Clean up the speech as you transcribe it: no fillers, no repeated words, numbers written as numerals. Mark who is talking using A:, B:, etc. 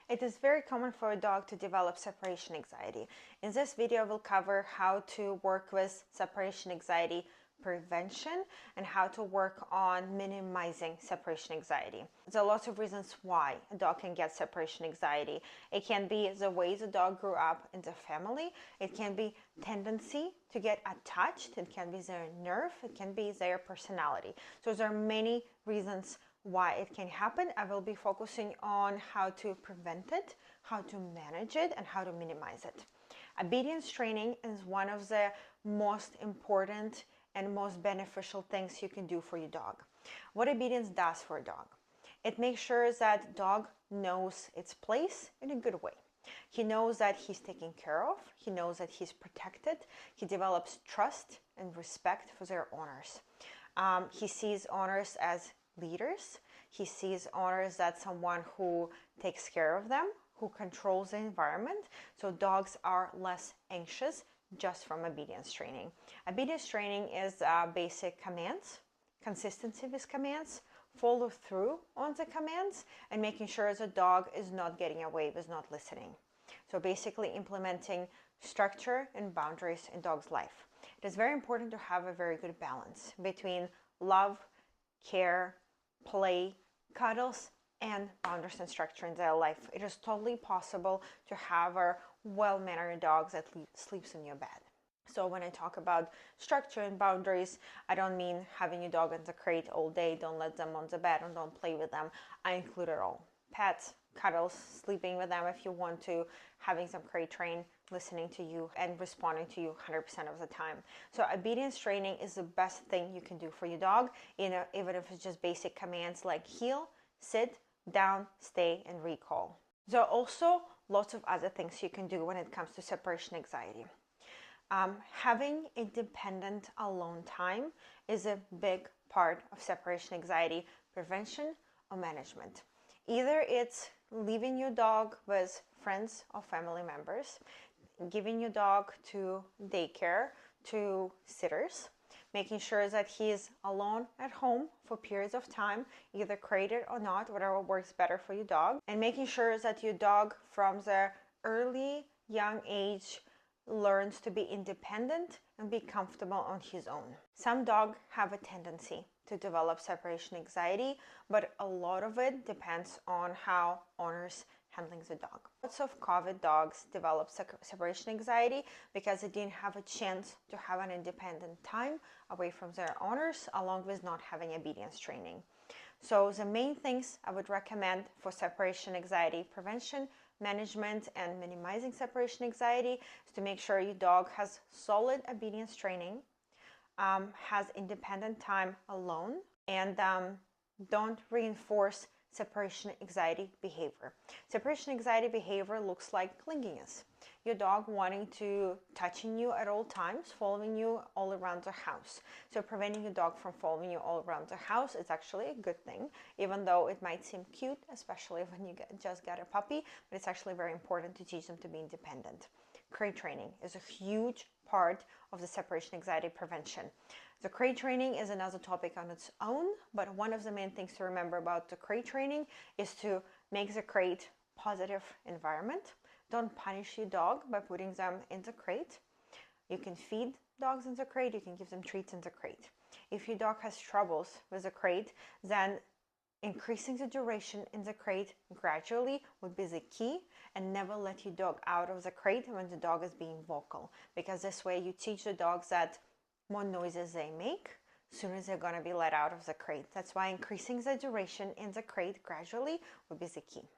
A: It is very common for a dog to develop separation anxiety. In this video, we'll cover how to work with separation anxiety prevention and how to work on minimizing separation anxiety. There are lots of reasons why a dog can get separation anxiety. It can be the way the dog grew up in the family. It can be tendency to get attached. It can be their nerve. It can be their personality. So there are many reasons why it can happen. I will be focusing on how to prevent it, how to manage it, and how to minimize it. Obedience training is one of the most important and most beneficial things you can do for your dog. What obedience does for a dog? It makes sure that dog knows its place in a good way. He knows that he's taken care of. He knows that he's protected. He develops trust and respect for their owners. He sees owners as leaders. He sees owners as someone who takes care of them, who controls the environment. So dogs are less anxious just from obedience training. Obedience training is basic commands, consistency with commands, follow through on the commands, and making sure the dog is not getting away with not listening. So basically implementing structure and boundaries in dog's life. It is very important to have a very good balance between love, care, play, cuddles, and boundaries and structure in their life. It is totally possible to have a well-mannered dog that sleeps in your bed. So when I talk about structure and boundaries, I don't mean having your dog in the crate all day, don't let them on the bed, and don't play with them. I include it all. Pets, cuddles, sleeping with them if you want to, having some crate train, listening to you, and responding to you 100% of the time. So obedience training is the best thing you can do for your dog, even if it's just basic commands like heel, sit, down, stay, and recall. There are also lots of other things you can do when it comes to separation anxiety. Having independent alone time is a big part of separation anxiety prevention or management. Either it's leaving your dog with friends or family members, giving your dog to daycare, to sitters, making sure that he is alone at home for periods of time, either crated or not, whatever works better for your dog, and making sure that your dog from the early young age learns to be independent and be comfortable on his own. Some dogs have a tendency to develop separation anxiety, but a lot of it depends on how owners handling the dog. Lots of COVID dogs develop separation anxiety because they didn't have a chance to have an independent time away from their owners, along with not having obedience training. So the main things I would recommend for separation anxiety prevention, management, and minimizing separation anxiety is to make sure your dog has solid obedience training, has independent time alone, and don't reinforce separation anxiety behavior. Separation anxiety behavior looks like clinginess. Your dog wanting to touching you at all times, following you all around the house. So preventing your dog from following you all around the house is actually a good thing, even though it might seem cute, especially when you just got a puppy, but it's actually very important to teach them to be independent. Crate training is a huge part of the separation anxiety prevention. The crate training is another topic on its own, but one of the main things to remember about the crate training is to make the crate positive environment. Don't punish your dog by putting them in the crate. You can feed dogs in the crate, you can give them treats in the crate. If your dog has troubles with the crate, then increasing the duration in the crate gradually would be the key, and never let your dog out of the crate when the dog is being vocal, because this way you teach the dogs that more noises they make, sooner they're going to be let out of the crate. That's why increasing the duration in the crate gradually would be the key.